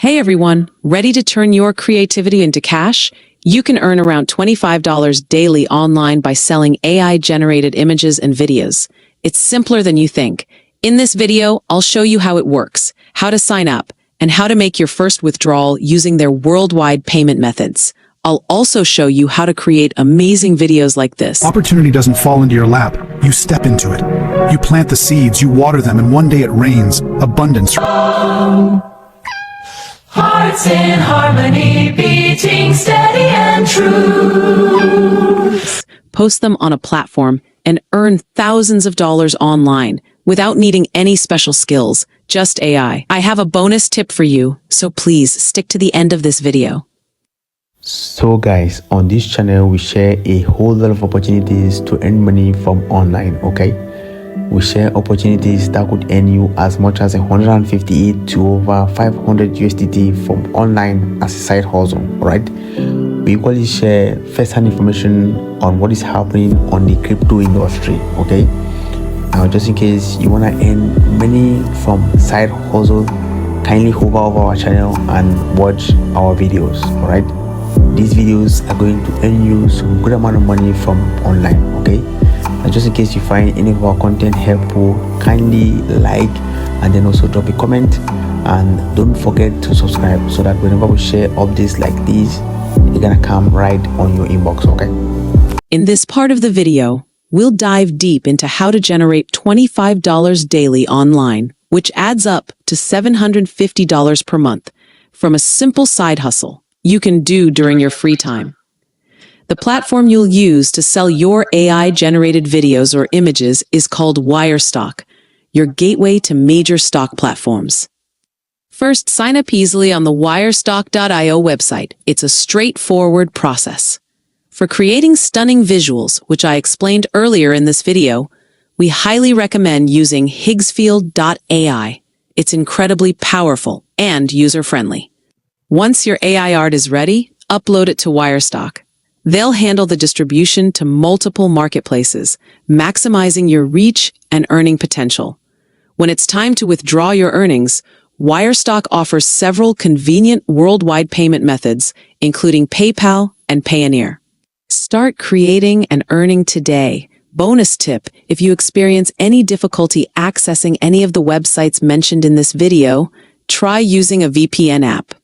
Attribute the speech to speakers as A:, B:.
A: Hey everyone, ready to turn your creativity into cash? You can earn around $25 daily online by selling AI-generated images and videos. It's simpler than you think. In this video, I'll show you how it works, how to sign up, and how to make your first withdrawal using their worldwide payment methods. I'll also show you how to create amazing videos like this.
B: Opportunity doesn't fall into your lap. You step into it. You plant the seeds, you water them, and one day it rains. Abundance.
C: Hearts in harmony, beating steady and true.
A: Post them on a platform and earn thousands of dollars online without needing any special skills, just AI. I have a bonus tip for you, so please stick to the end of this video.
D: So guys, on this channel we share a whole lot of opportunities to earn money from online. Okay, we share opportunities that could earn you as much as 158 to over 500 USDT from online as a side hustle. Right, we equally share first-hand information on what is happening on the crypto industry. Okay, now just in case you want to earn money from side hustle, kindly hover over our channel and watch our videos. All right, these videos are going to earn you some good amount of money from online. Okay, and just in case you find any of our content helpful, kindly like and then also drop a comment, and don't forget to subscribe so that whenever we share updates like these, you're gonna come right on your inbox. Okay,
A: in this part of the video, we'll dive deep into how to generate $25 daily online, which adds up to $750 per month from a simple side hustle you can do during your free time. The platform you'll use to sell your AI-generated videos or images is called wirestock, your gateway to major stock platforms. First, sign up easily on the wirestock.io website. It's a straightforward process. For creating stunning visuals, which I explained earlier in this video, we highly recommend using Higgsfield.ai. It's incredibly powerful and user-friendly. Once your AI art is ready, upload it to Wirestock. They'll handle the distribution to multiple marketplaces, maximizing your reach and earning potential. When it's time to withdraw your earnings, Wirestock offers several convenient worldwide payment methods, including PayPal and Payoneer. Start creating and earning today. Bonus tip: if you experience any difficulty accessing any of the websites mentioned in this video, try using a VPN app.